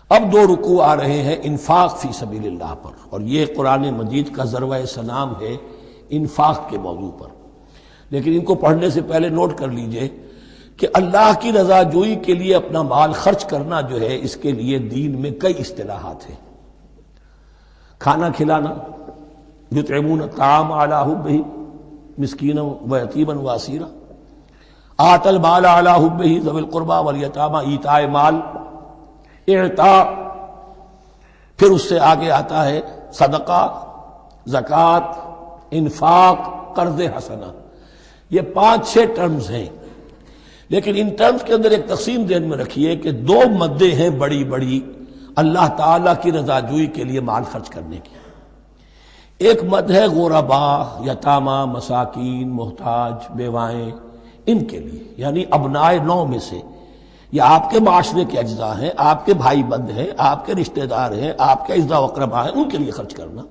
اب دو رکوع آ رہے ہیں انفاق فی سبیل اللہ پر، اور یہ قرآن مجید کا ذروۂ سلام ہے انفاق کے موضوع پر۔ لیکن ان کو پڑھنے سے پہلے نوٹ کر لیجئے کہ اللہ کی رضا جوئی کے لیے اپنا مال خرچ کرنا جو ہے، اس کے لیے دین میں کئی اصطلاحات ہیں۔ کھانا کھلانا، یطعمون الطعام علی حبہ مسکینا ویتیما واسیرا، آت المال علی حبہ ذوی القربى والیتامى، ایتاء مال، اعطاء، پھر اس سے آگے آتا ہے صدقہ، زکوٰۃ، انفاق، قرض حسنہ۔ یہ 5-6 ٹرمز ہیں، لیکن ان ٹرمز کے اندر ایک تقسیم ذہن میں رکھیے کہ دو مدیں ہیں بڑی بڑی اللہ تعالیٰ کی رضا جوئی کے لیے مال خرچ کرنے کی۔ ایک مد ہے غرباء، یتامى، مساکین، محتاج، بیوائیں، ان کے لیے، یعنی ابنائے نو میں سے، یہ آپ کے معاشرے کے اجزاء ہیں، آپ کے بھائی بند ہیں، آپ کے رشتہ دار ہیں، آپ کے اعزاء و اقرباء ہیں، ان کے لیے خرچ کرنا۔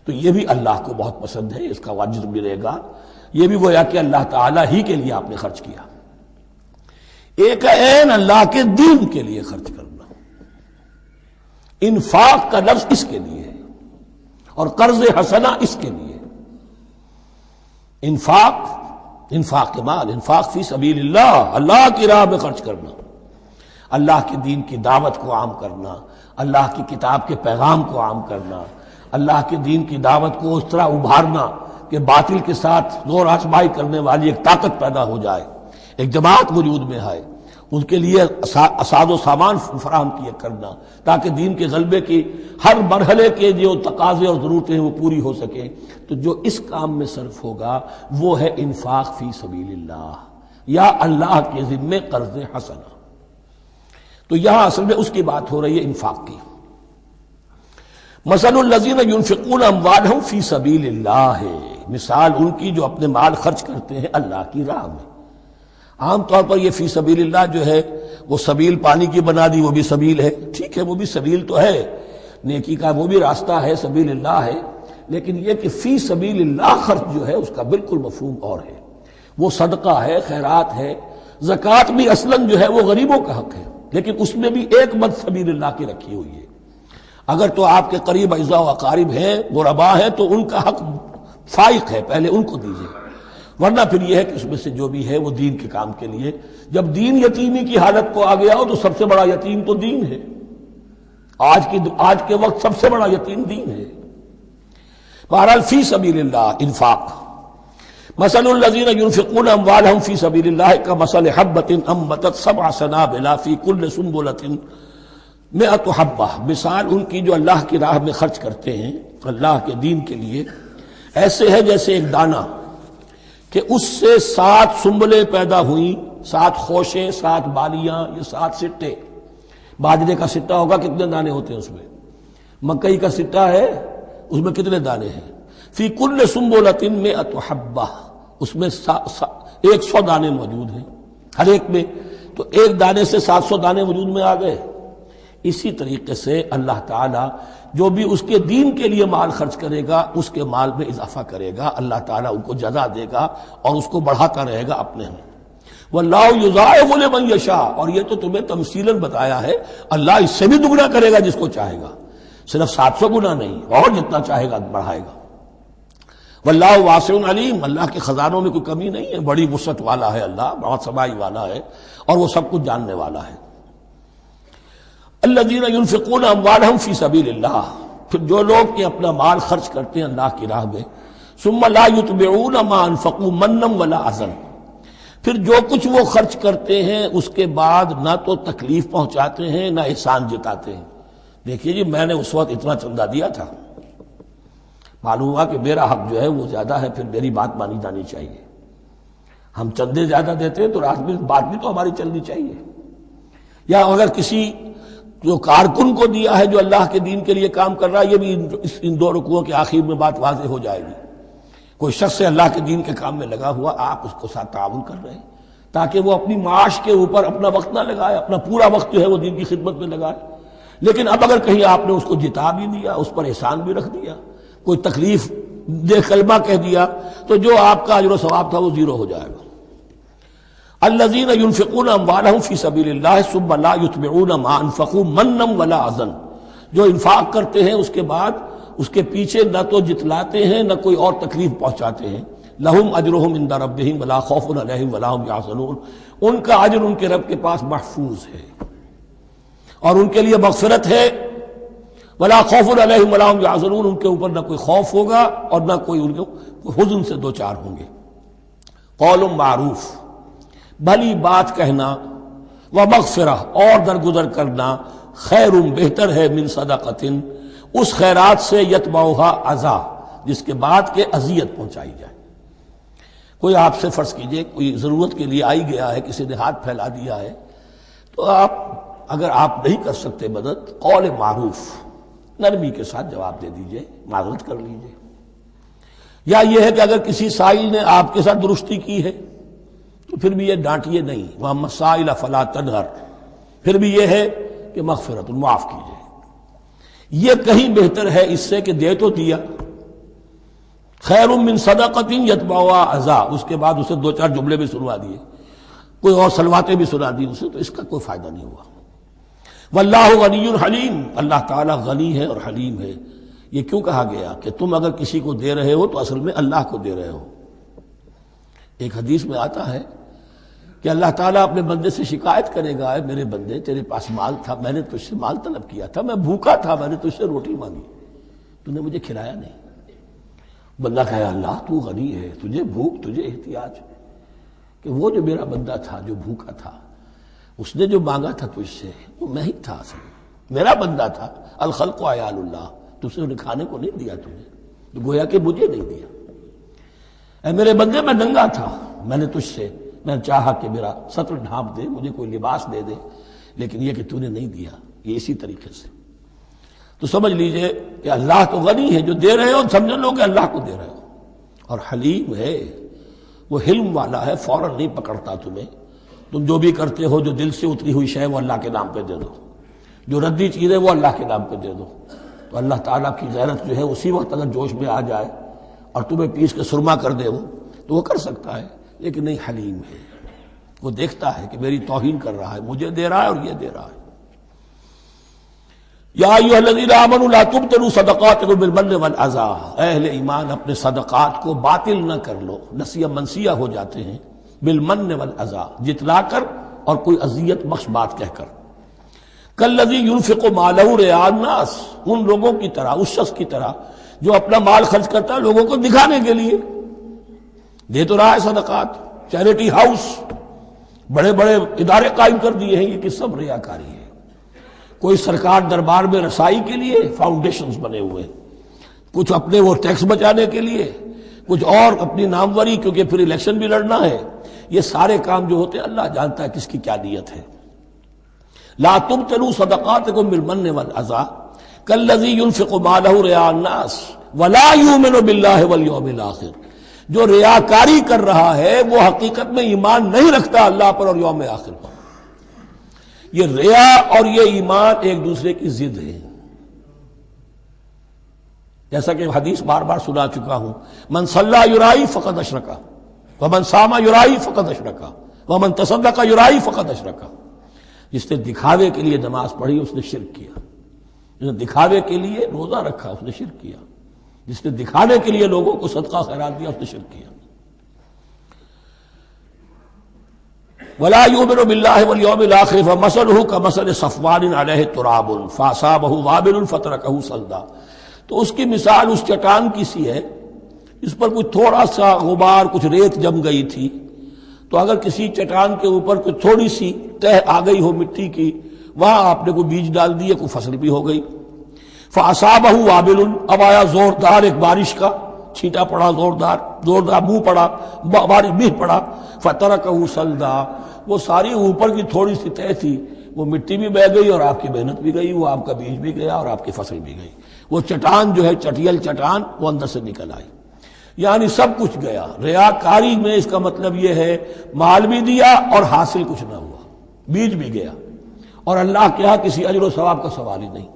تو یہ بھی اللہ کو بہت پسند ہے، اس کا اجر ملے گا۔ یہ بھی گویا کہ اللہ تعالیٰ ہی کے لیے آپ نے خرچ کیا۔ ایک عین اللہ کے دین کے لیے خرچ کرنا، انفاق کا لفظ اس کے لیے ہے، اور قرض حسنہ اس کے لیے۔ انفاق کے مال، انفاق فی سبیل اللہ، اللہ کی راہ میں خرچ کرنا، اللہ کے دین کی دعوت کو عام کرنا، اللہ کی کتاب کے پیغام کو عام کرنا، اللہ کے دین کی دعوت کو اس طرح ابھارنا کہ باطل کے ساتھ زور آزمائی کرنے والی ایک طاقت پیدا ہو جائے، ایک جماعت وجود میں آئے، ان کے لیے اساد و سامان فراہم کیا کرنا تاکہ دین کے غلبے کی ہر مرحلے کے جو تقاضے اور ضرورتیں ہیں وہ پوری ہو سکیں۔ تو جو اس کام میں صرف ہوگا وہ ہے انفاق فی سبیل اللہ، یا اللہ کے ذمے قرض حسنہ۔ تو یہاں اصل میں اس کی بات ہو رہی ہے، انفاق کی۔ مثل الذین ینفقون اموالہم فی سبیل اللہ ہے، مثال ان کی جو اپنے مال خرچ کرتے ہیں اللہ کی راہ میں۔ عام طور پر یہ فی سبیل اللہ جو ہے وہ سبیل پانی کی بنا دی، وہ بھی سبیل ہے، ٹھیک ہے، وہ بھی سبیل تو ہے، نیکی کا وہ بھی راستہ ہے، سبیل اللہ ہے، لیکن یہ کہ فی سبیل اللہ خرچ جو ہے اس کا بالکل مفہوم اور ہے۔ وہ صدقہ ہے، خیرات ہے، زکوٰۃ بھی اصلاً جو ہے وہ غریبوں کا حق ہے، لیکن اس میں بھی ایک مد سبیل اللہ کی رکھی ہوئی ہے۔ اگر تو آپ کے قریب اعزاء و اقارب ہیں، غرباء ہیں، تو ان کا حق فائق ہے، پہلے ان کو دیجیے، ورنہ پھر یہ ہے کہ اس میں سے جو بھی ہے وہ دین کے کام کے لیے۔ جب دین یتیمی کی حالت کو آ گیا ہو تو سب سے بڑا یتیم تو دین ہے، آج کے وقت سب سے بڑا یتیم دین ہے۔ بہرحال فی سبیل اللہ انفاق۔ مثل الذین ینفقون اموالہم فی سبیل اللہ کمثل حبۃ انبتت 7 سنابل فی کل سنبلۃ 100 حبہ، مثال ان کی جو اللہ کی راہ میں خرچ کرتے ہیں اللہ کے دین کے لیے، ایسے ہے جیسے ایک دانہ کہ اس سے 7 سنبلیں پیدا ہوئیں، 7 خوشیں، 7 بالیاں، یہ 7 سٹے۔ باجرے کا سٹا ہوگا، کتنے دانے ہوتے ہیں اس میں؟ مکئی کا سٹا ہے، اس میں کتنے دانے ہیں؟ فی کل سنبلۃ 100 حبہ، اس میں 100 دانے موجود ہیں ہر ایک میں، تو ایک دانے سے 700 دانے وجود میں آ گئے۔ اسی طریقے سے اللہ تعالیٰ جو بھی اس کے دین کے لیے مال خرچ کرے گا اس کے مال میں اضافہ کرے گا، اللہ تعالیٰ ان کو جزا دے گا اور اس کو بڑھاتا رہے گا اپنے ہاں۔ واللہ یضاعف لمن یشاء، اور یہ تو تمہیں تمثیلاً بتایا ہے، اللہ اس سے بھی دگنا کرے گا جس کو چاہے گا، صرف 700 گنا نہیں، اور جتنا چاہے گا بڑھائے گا۔ واللہ واسع علیم، اللہ کے خزانوں میں کوئی کمی نہیں ہے، بڑی وسعت والا ہے اللہ، بہت سمائی والا ہے، اور وہ سب کچھ جاننے والا ہے۔ الذین ینفقون اموالہم فی سبیل اللہ، پھر جو لوگ کہ اپنا مال خرچ کرتے ہیں اللہ کی راہ میں، ثم لا یتبعون ما انفقوا منا ولا اذى، پھر جو کچھ وہ خرچ کرتے ہیں اس کے بعد نہ تو تکلیف پہنچاتے ہیں نہ احسان جتاتے ہیں۔ دیکھیے جی، میں نے اس وقت اتنا چندہ دیا تھا، معلوم ہوا کہ میرا حق جو ہے وہ زیادہ ہے، پھر میری بات مانی جانی چاہیے۔ ہم چندے زیادہ دیتے ہیں تو بات بھی تو ہماری چلنی چاہیے۔ یا اگر کسی جو کارکن کو دیا ہے جو اللہ کے دین کے لیے کام کر رہا ہے، یہ بھی ان 2 رکوعوں کے آخر میں بات واضح ہو جائے گی۔ کوئی شخص اللہ کے دین کے کام میں لگا ہوا، آپ اس کو ساتھ تعاون کر رہے ہیں تاکہ وہ اپنی معاش کے اوپر اپنا وقت نہ لگائے، اپنا پورا وقت جو ہے وہ دین کی خدمت میں لگائے۔ لیکن اب اگر کہیں آپ نے اس کو جتا بھی دیا، اس پر احسان بھی رکھ دیا، کوئی تکلیف دے کلمہ کہہ دیا، تو جو آپ کا اجر و ثواب تھا وہ 0 ہو جائے گا۔ الذین ينفقون اموالهم فی سبیل اللہ ثم لا یتبعون ما انفقوا منا ولا اذى، جو انفاق کرتے ہیں اس کے بعد اس کے پیچھے نہ تو جتلاتے ہیں نہ کوئی اور تکلیف پہنچاتے ہیں، لہم اجرہم عند ربہم ولا خوف علیہم ولا هم یحزنون، ان کا اجر ان کے رب کے پاس محفوظ ہے اور ان کے لیے مغفرت ہے، ولا خوف علیہم ولا هم یحزنون، ان کے اوپر نہ کوئی خوف ہوگا اور نہ کوئی ان کو حزن سے دوچار ہوں گے۔ قول معروف، بھلی بات کہنا، ومغفرہ اور درگزر کرنا، خیر بہتر ہے من صدقۃ اس خیرات سے یتبعها اذی جس کے بعد کہ اذیت پہنچائی جائے۔ کوئی آپ سے فرض کیجئے کوئی ضرورت کے لیے آئی گیا ہے، کسی نے ہاتھ پھیلا دیا ہے، تو آپ اگر آپ نہیں کر سکتے مدد، قول معروف نرمی کے ساتھ جواب دے دیجئے، معذرت کر لیجئے۔ یا یہ ہے کہ اگر کسی سائل نے آپ کے ساتھ درستی کی ہے تو پھر بھی یہ ڈانٹیے نہیں، وَأَمَّا السَّائِلَ فَلَا تَنْهَرْ، پھر بھی یہ ہے کہ مغفرت، معاف کیجئے۔ یہ کہیں بہتر ہے اس سے کہ دے تو دیا، خیر من صدقۃ یتبعها اذی، اس کے بعد اسے دو چار جملے بھی سنوا دیے، کوئی اور سلواتیں بھی سنا دی اسے، تو اس کا کوئی فائدہ نہیں ہوا۔ واللہ غنی حلیم، اللہ تعالیٰ غنی ہے اور حلیم ہے۔ یہ کیوں کہا گیا کہ تم اگر کسی کو دے رہے ہو تو اصل میں اللہ کو دے رہے ہو۔ ایک حدیث میں آتا ہے کہ اللہ تعالیٰ اپنے بندے سے شکایت کرے گا، اے میرے بندے تیرے پاس مال تھا، میں نے تجھ سے مال طلب کیا تھا، میں بھوکا تھا، میں نے تجھ سے روٹی مانگی، تو نے مجھے کھلایا نہیں۔ بندہ کہے اللہ تو غنی ہے، تجھے بھوک، تجھے احتیاج، کہ وہ جو میرا بندہ تھا جو بھوکا تھا، اس نے جو مانگا تھا تجھ سے وہ میں ہی تھا، اصل میرا بندہ تھا۔ الخلق عیال اللہ، تجھ سے انہیں کھانے کو نہیں دیا تجھے، تو گویا کہ مجھے نہیں دیا۔ اے میرے بندے میں ننگا تھا، میں نے تجھ سے میں چاہا کہ میرا سطر ڈھانپ دے، مجھے کوئی لباس دے دے، لیکن یہ کہ تو نے نہیں دیا۔ یہ اسی طریقے سے تو سمجھ لیجئے کہ اللہ تو غنی ہے، جو دے رہے ہو سمجھ لو کہ اللہ کو دے رہے ہو، اور حلیم ہے، وہ حلم والا ہے، فوراً نہیں پکڑتا تمہیں۔ تم جو بھی کرتے ہو، جو دل سے اتری ہوئی شے وہ اللہ کے نام پہ دے دو، جو ردی چیز ہے وہ اللہ کے نام پہ دے دو، تو اللہ تعالیٰ کی غیرت جو ہے اسی وقت اگر جوش میں آ جائے اور تمہیں پیس کے سرما کر دے وہ، تو وہ کر سکتا ہے، لیکن نہیں، حلیم ہے، وہ دیکھتا ہے کہ میری توہین کر رہا ہے، مجھے دے رہا ہے اور یہ دے رہا ہے۔ یا ایھا الذین آمنوا لا تبطلوا صدقاتکم بالمن والاذی، اہل ایمان اپنے صدقات کو باطل نہ کر لو، نسیہ منسیہ ہو جاتے ہیں، بالمن والاذی، جتلا کر اور کوئی اذیت بخش بات کہہ کر۔ کالذی ينفق مالہ رئاء الناس، ان لوگوں کی طرح، اس شخص کی طرح جو اپنا مال خرچ کرتا ہے لوگوں کو دکھانے کے لیے، دے تو رہا ہے صدقات، چیریٹی ہاؤس، بڑے بڑے ادارے قائم کر دیے ہیں، یہ کہ سب ریاکاری ہے۔ کوئی سرکار دربار میں رسائی کے لیے فاؤنڈیشنز بنے ہوئے، کچھ اپنے وہ ٹیکس بچانے کے لیے، کچھ اور اپنی ناموری، کیونکہ پھر الیکشن بھی لڑنا ہے۔ یہ سارے کام جو ہوتے ہیں اللہ جانتا ہے کس کی کیا نیت ہے۔ لا تبطلوا صدقاتکم بالمن والاذی کالذی ينفق مالہ رئاء الناس ولا یؤمن باللہ والیوم الآخر، جو ریاکاری کر رہا ہے وہ حقیقت میں ایمان نہیں رکھتا اللہ پر اور یوم آخر پر۔ یہ ریا اور یہ ایمان ایک دوسرے کی ضد ہے، جیسا کہ حدیث بار بار سنا چکا ہوں، من صلی یرائی فقد اشرک، ومن صام یرائی فقد اشرک، ومن تصدق یرائی فقد اشرک۔ جس نے دکھاوے کے لیے نماز پڑھی اس نے شرک کیا، جس نے دکھاوے کے لیے روزہ رکھا اس نے شرک کیا، جس نے دکھانے کے لیے لوگوں کو صدقہ خیرات دیا اس نے شرک کیا۔ ولا یؤمن باللہ والیوم الآخر فمثلہ کمثل صفوان علیہ تراب فاصابہ وابل فترکہ صلدا، تو اس کی مثال اس چٹان کی سی ہے، اس پر کوئی تھوڑا سا غبار، کچھ ریت جم گئی تھی، تو اگر کسی چٹان کے اوپر کوئی تھوڑی سی تہ آ گئی ہو مٹی کی، وہاں آپ نے کوئی بیج ڈال دیا، کوئی فصل بھی ہو گئی۔ فاصابہ وابل، اب آیا زوردار ایک بارش کا چھینٹا پڑا، زوردار منہ پڑا، بارش بھی پڑا، فترکہ صلدا، وہ ساری اوپر کی تھوڑی سی تہ تھی، وہ مٹی بھی بہہ گئی اور آپ کی محنت بھی گئی، وہ آپ کا بیج بھی گیا اور آپ کی فصل بھی گئی۔ وہ چٹان جو ہے چٹیل چٹان وہ اندر سے نکل آئی، یعنی سب کچھ گیا۔ ریاکاری میں اس کا مطلب یہ ہے مال بھی دیا اور حاصل کچھ نہ ہوا، بیج بھی گیا، اور اللہ کے ہاں کسی اجر و ثواب کا سوال ہی نہیں۔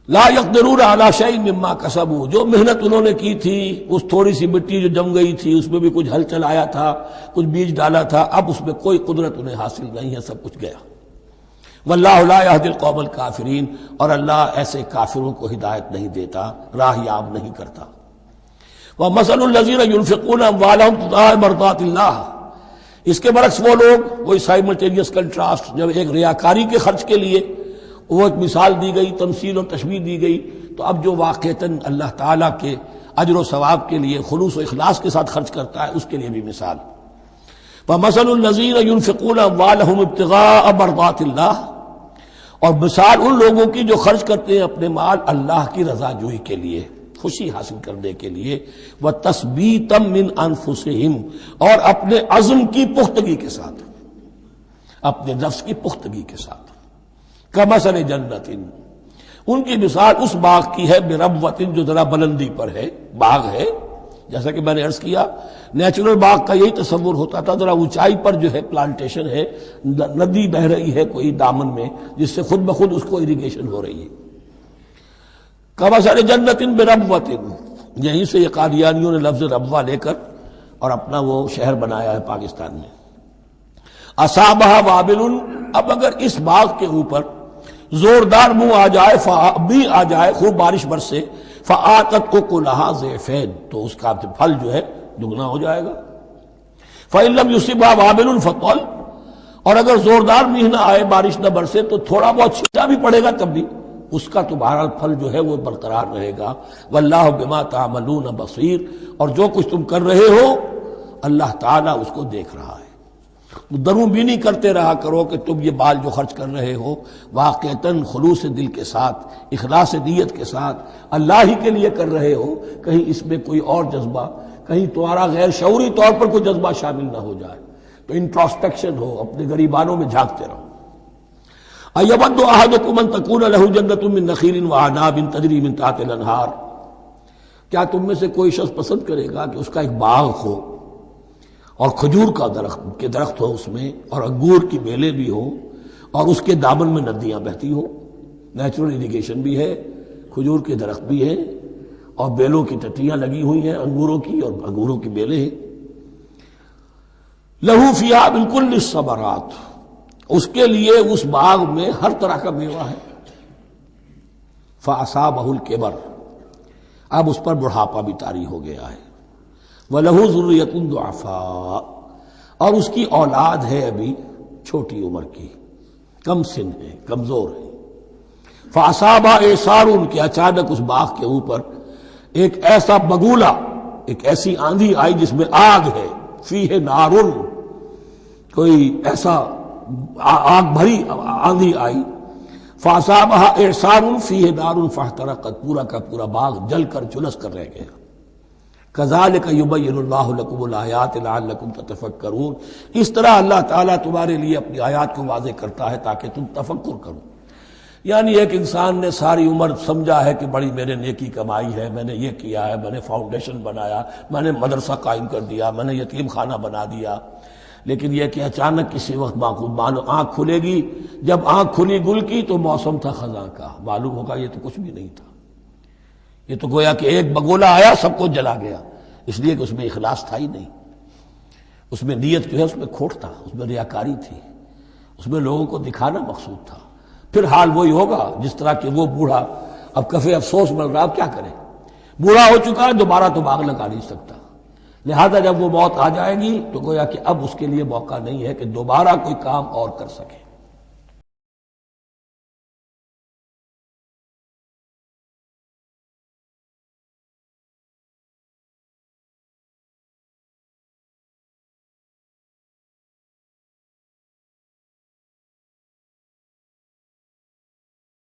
لا یقدرون علی شیء مما کسبوا، جو محنت انہوں نے کی تھی، اس تھوڑی سی مٹی جو جم گئی تھی اس میں بھی کچھ ہل چلایا تھا، کچھ بیج ڈالا تھا، اب اس میں کوئی قدرت انہیں حاصل نہیں ہے، سب کچھ گیا۔ واللہ لا یہدی القوم الکافرین، اور اللہ ایسے کافروں کو ہدایت نہیں دیتا، راہ یاب نہیں کرتا۔ وَمَثَلُ الَّذِينَ يُنْفِقُونَ أَمْوَالَهُمْ ابْتِغَاءَ مَرْضَاتِ اللَّهِ، اس کے برعکس وہ لوگ، وہی سائملٹینیس کنٹراسٹ، جب ایک ریاکاری کے خرچ کے لیے وہ ایک مثال دی گئی، تمثیل اور تشبیہ دی گئی، تو اب جو واقعتاً اللہ تعالیٰ کے اجر و ثواب کے لیے خلوص و اخلاص کے ساتھ خرچ کرتا ہے، اس کے لیے بھی مثال۔ وَمَثَلُ الَّذِينَ يُنْفِقُونَ أَمْوَالَهُمْ ابْتِغَاءَ مَرْضَاتِ اللَّهِ، اور مثال ان لوگوں کی جو خرچ کرتے ہیں اپنے مال اللہ کی رضا جوئی کے لیے، خوشی حاصل کرنے کے لیے، وَتَثْبِيتًا مِّنْ أَنفُسِهِمْ، اور اپنے عزم کی پختگی کے ساتھ، اپنے نفس کی پختگی کے ساتھ۔ کمثل جنت، ان کی مثال اس باغ کی ہے، بربوۃ، جو ذرا بلندی پر ہے، باغ ہے، جیسا کہ میں نے عرض کیا نیچرل باغ کا یہی تصور ہوتا تھا، ذرا اونچائی پر جو ہے پلانٹیشن ہے، ندی بہ رہی ہے کوئی دامن میں، جس سے خود بخود اس کو اریگیشن ہو رہی ہے۔ کمثل جنت بربوۃ، یہیں سے یہ قادیانیوں نے لفظ ربوہ لے کر اور اپنا وہ شہر بنایا ہے پاکستان میں۔ اصابہ وابل، اب اگر اس باغ کے اوپر زوردار منہ آ جائے، بھی آ جائے، خوب بارش برسے، فآتت اکلھا ضعفین، تو اس کا پھل جو ہے دگنا ہو جائے گا۔ فإن لم يصبها وابل فطل، اور اگر زوردار میںہ نہ آئے، بارش نہ برسے، تو تھوڑا بہت چھینٹا بھی پڑے گا تب بھی اس کا تو بہرحال پھل جو ہے وہ برقرار رہے گا۔ واللہ بما تعملون بصیر، اور جو کچھ تم کر رہے ہو اللہ تعالیٰ اس کو دیکھ رہا ہے۔ دروں بینی کرتے رہا کرو کہ تم یہ مال جو خرچ کر رہے ہو واقعتاً خلوص دل کے ساتھ، اخلاص نیت کے ساتھ اللہ ہی کے لیے کر رہے ہو، کہیں اس میں کوئی اور جذبہ، کہیں تمہارا غیر شعوری طور پر کوئی جذبہ شامل نہ ہو جائے، تو انٹراسپیکشن ہو، اپنے غریبانوں میں جھانکتے رہو۔ ایود احدکم ان تکون لہ جنۃ من نخیل وعناب تجری من تحتہا الانہار، کیا تم میں سے کوئی شخص پسند کرے گا کہ اس کا ایک باغ ہو اور کھجور کا درخت ہو اس میں، اور انگور کی بیلیں بھی ہوں، اور اس کے دامن میں ندیاں بہتی ہوں، نیچرل اریگیشن بھی ہے، کھجور کے درخت بھی ہیں، اور بیلوں کی ٹٹیاں لگی ہوئی ہیں انگوروں کی، اور انگوروں کی بیلیں ہیں۔ لہو فیہا من کل الثمرات، اس کے لیے اس باغ میں ہر طرح کا میوہ ہے۔ فاصابہ الکبر، اب اس پر بڑھاپا بھی طاری ہو گیا ہے۔ وَلَهُ ذُرِّيَّةٌ ضُعَفَاءُ، اور اس کی اولاد ہے ابھی چھوٹی عمر کی، کم سن ہے، کمزور ہے۔ فَأَصَابَهَا إِعْصَارٌ، کہ اچانک اس باغ کے اوپر ایک ایسا بگولا، ایک ایسی آندھی آئی جس میں آگ ہے، فِيهِ نَارٌ، کوئی ایسا آگ بھری آندھی آئی۔ فَأَصَابَهَا إِعْصَارٌ فِيهِ نَارٌ فَاحْتَرَقَتْ، پورا کا پورا باغ جل کر جھلس کر رہ گیا۔ کذالک یبین اللہ لکم الآیات لعلکم تتفکرون، اس طرح اللہ تعالیٰ تمہارے لیے اپنی آیات کو واضح کرتا ہے تاکہ تم تفکر کرو۔ یعنی ایک انسان نے ساری عمر سمجھا ہے کہ بڑی میرے نیکی کمائی ہے، میں نے یہ کیا ہے، میں نے فاؤنڈیشن بنایا، میں نے مدرسہ قائم کر دیا، میں نے یتیم خانہ بنا دیا، لیکن یہ کہ اچانک کسی وقت آنکھ کھلے گی، جب آنکھ کھلی گل کی تو موسم تھا خزاں کا، معلوم ہوگا یہ تو کچھ بھی نہیں تھا، یہ تو گویا کہ ایک بگولا آیا سب کو جلا گیا، اس لیے کہ اس میں اخلاص تھا ہی نہیں، اس میں نیت جو ہے اس میں کھوٹ تھا، اس میں ریاکاری تھی، اس میں لوگوں کو دکھانا مقصود تھا۔ پھر حال وہی ہوگا جس طرح کہ وہ بوڑھا اب کفے افسوس مل رہا، اب کیا کرے، بوڑھا ہو چکا ہے، دوبارہ تو باغ لگا نہیں سکتا، لہذا جب وہ موت آ جائے گی تو گویا کہ اب اس کے لیے موقع نہیں ہے کہ دوبارہ کوئی کام اور کر سکے۔